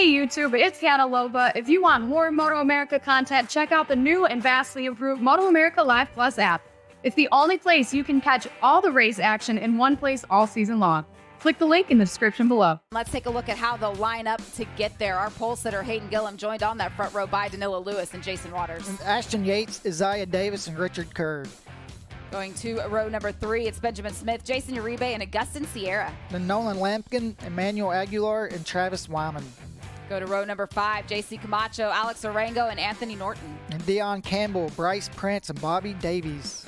Hey YouTube, it's Catalova. If you want more MotoAmerica content, check out the new and vastly improved MotoAmerica Live Plus app. It's the only place you can catch all the race action in one place all season long. Click the link in the description below. Let's take a look at how they'll line up to get there. Our pole sitter Hayden Gillum joined on that front row by Danilo Lewis and Jason Waters. And Ashton Yates, Isaiah Davis, and Richard Kerr. Going to row number 3, it's Benjamin Smith, Jason Uribe, and Augustin Sierra. Then Nolan Lampkin, Emmanuel Aguilar, and Travis Wyman. Go to row number 5, JC Camacho, Alex Arango, and Anthony Norton. And Dion Campbell, Bryce Prince, and Bobby Davies.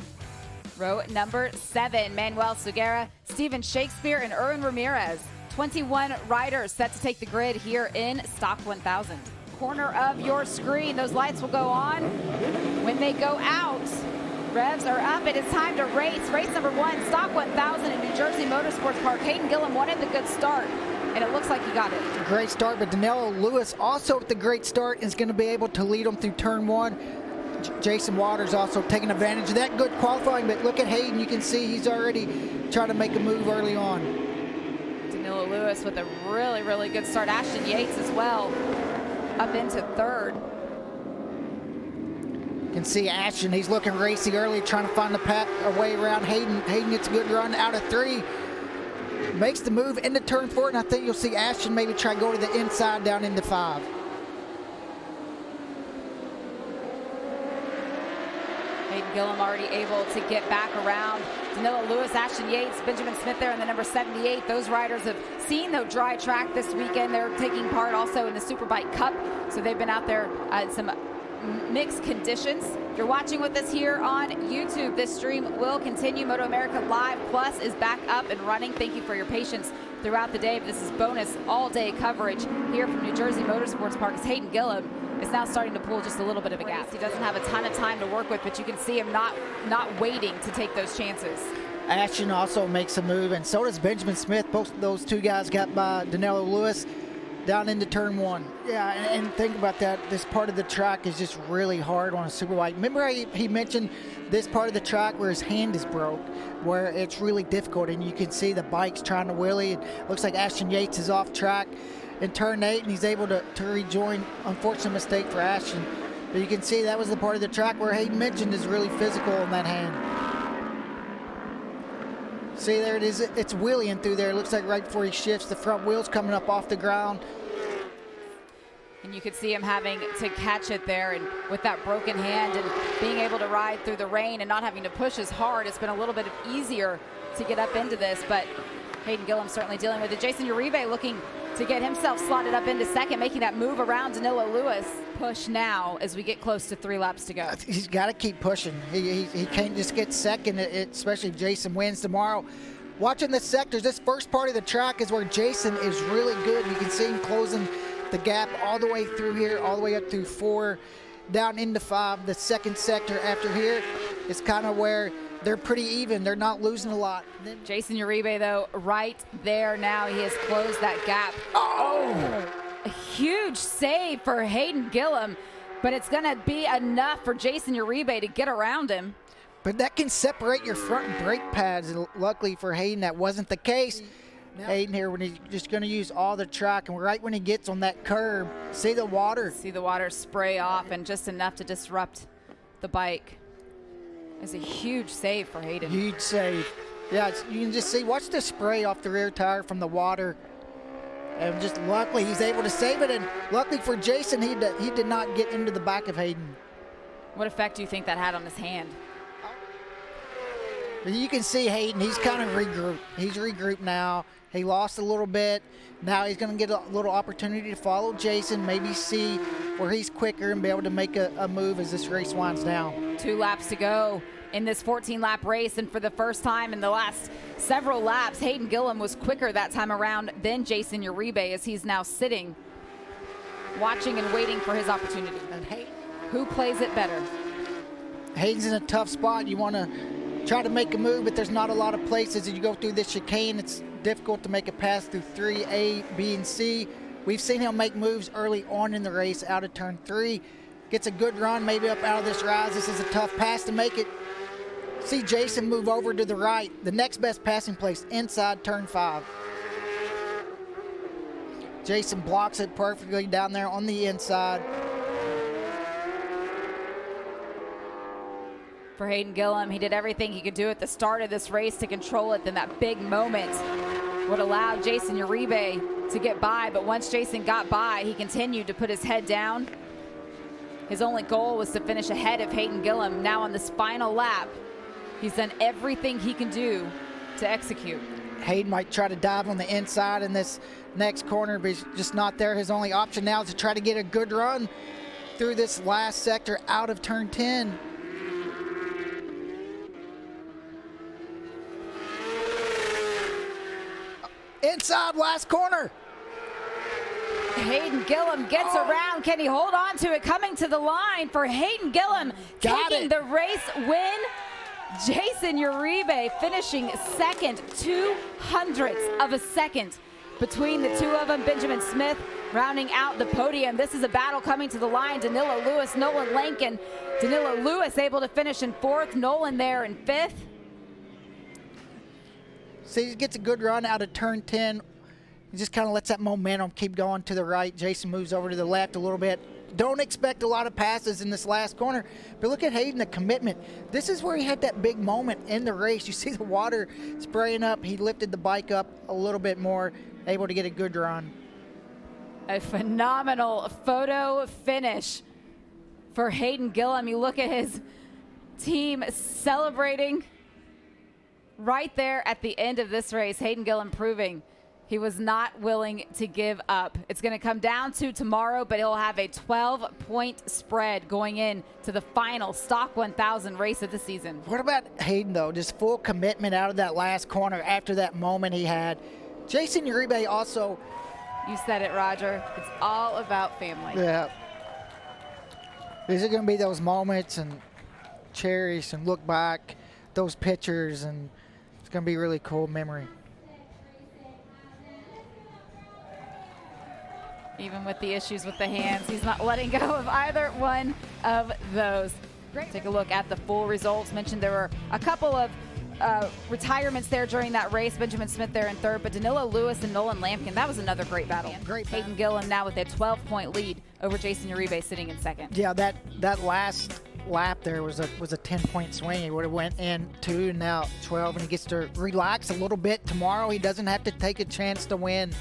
Row number 7, Manuel Suguera, Steven Shakespeare, and Erwin Ramirez. 21 riders set to take the grid here in Stock 1000. Corner of your screen, those lights will go on. When they go out, revs are up. It is time to race. Race number 1, Stock 1000 in New Jersey Motorsports Park. Hayden Gillum wanted the good start, and it looks like he got it. Great start, but Danilo Lewis also with the great start is going to be able to lead them through turn 1. Jason Waters also taking advantage of that good qualifying, but look at Hayden. You can see he's already trying to make a move early on. Danilo Lewis with a really, really good start. Ashton Yates as well, up into 3rd. You can see Ashton, he's looking racy early, trying to find the path or way around Hayden. Hayden gets a good run out of 3. Makes the move into turn 4, and I think you'll see Ashton maybe try to go to the inside down into 5. Hayden Gillum already able to get back around. Danilo Lewis, Ashton Yates, Benjamin Smith there in the number 78. Those riders have seen the dry track this weekend. They're taking part also in the Superbike Cup, so they've been out there in some mixed conditions. If you're watching with us here on YouTube, this stream will continue. MotoAmerica Live Plus is back up and running. Thank you for your patience throughout the day. This is bonus all-day coverage here from New Jersey Motorsports Park. As Hayden Gillum is now starting to pull just a little bit of a gas. He doesn't have a ton of time to work with, but you can see him not waiting to take those chances. Ashton also makes a move, and so does Benjamin Smith. Both of those two guys got by Danilo Lewis down into turn 1. Yeah, and think about that. This part of the track is just really hard on a Superbike. Remember he mentioned this part of the track where his hand is broke, where it's really difficult, and you can see the bike's trying to wheelie. It looks like Ashton Yates is off track in turn 8, and he's able to rejoin. Unfortunate mistake for Ashton. But you can see that was the part of the track where Hayden mentioned is really physical in that hand. See, there it is. It's wheeling through there. It looks like right before he shifts, the front wheel's coming up off the ground. And you could see him having to catch it there, and with that broken hand and being able to ride through the rain and not having to push as hard, it's been a little bit easier to get up into this, but Hayden Gillum certainly dealing with it. Jason Uribe looking to get himself slotted up into 2nd, making that move around Danilo Lewis. Push now as we get close to 3 laps to go. He's got to keep pushing. He can't just get 2nd, especially if Jason wins tomorrow. Watching the sectors, this first part of the track is where Jason is really good. You can see him closing the gap all the way through here, all the way up through 4, down into 5. The 2nd sector after here is kind of where they're pretty even. They're not losing a lot. Jason Uribe, though, right there now. He has closed that gap. Oh! A huge save for Hayden Gillum, but it's going to be enough for Jason Uribe to get around him. But that can separate your front brake pads. And luckily for Hayden, that wasn't the case. Hayden here, when he's just going to use all the track, and right when he gets on that curb, see the water. See the water spray off, and just enough to disrupt the bike. It's a huge save for Hayden. Huge save. Yeah, you can just see, watch the spray off the rear tire from the water. And just luckily he's able to save it, and luckily for Jason, he did not get into the back of Hayden. What effect do you think that had on his hand? You can see Hayden, he's kind of regrouped. He's regrouped now. He lost a little bit. Now he's going to get a little opportunity to follow Jason, maybe see where he's quicker and be able to make a move as this race winds down. 2 laps to go in this 14-lap race, and for the first time in the last several laps, Hayden Gillum was quicker that time around than Jason Uribe, as he's now sitting, watching and waiting for his opportunity. And who plays it better? Hayden's in a tough spot. You want to try to make a move, but there's not a lot of places. As you go through this chicane, it's difficult to make a pass through 3A, B, and C. We've seen him make moves early on in the race out of turn 3. Gets a good run, maybe up out of this rise. This is a tough pass to make it. See Jason move over to the right. The next best passing place inside turn 5. Jason blocks it perfectly down there on the inside. For Hayden Gillum, he did everything he could do at the start of this race to control it. Then that big moment would allow Jason Uribe to get by. But once Jason got by, he continued to put his head down. His only goal was to finish ahead of Hayden Gillum. Now on this final lap, he's done everything he can do to execute. Hayden might try to dive on the inside in this next corner, but he's just not there. His only option now is to try to get a good run through this last sector out of turn 10. Inside last corner. Hayden Gillum gets around. Can he hold on to it? Coming to the line for Hayden Gillum, taking the race win. Jason Uribe finishing second, 200ths of a second between the two of them. Benjamin Smith rounding out the podium. This is a battle coming to the line. Danilo Lewis, Nolan Lankin. Danilo Lewis able to finish in fourth. Nolan there in fifth. See, he gets a good run out of turn 10. He just kind of lets that momentum keep going to the right. Jason moves over to the left a little bit. Don't expect a lot of passes in this last corner, but look at Hayden, the commitment. This is where he had that big moment in the race. You see the water spraying up. He lifted the bike up a little bit more, able to get a good run. A phenomenal photo finish for Hayden Gillum. You look at his team celebrating right there at the end of this race. Hayden Gillum proving he was not willing to give up. It's going to come down to tomorrow, but he'll have a 12-point spread going in to the final Stock 1000 race of the season. What about Hayden, though? Just full commitment out of that last corner after that moment he had. Jason Uribe also. You said it, Roger. It's all about family. Yeah. These are going to be those moments and cherish and look back, those pictures, and it's going to be a really cool memory. Even with the issues with the hands, he's not letting go of either one of those. Great. Take a look at the full results. Mentioned there were a couple of retirements there during that race. Benjamin Smith there in third, but Danilo Lewis and Nolan Lampkin, that was another great battle. Great battle. Hayden Gillum now with a 12-point lead over Jason Uribe sitting in second. Yeah, that last lap there was a 10-point swing. He would have went in 2 and now 12, and he gets to relax a little bit tomorrow. He doesn't have to take a chance to win.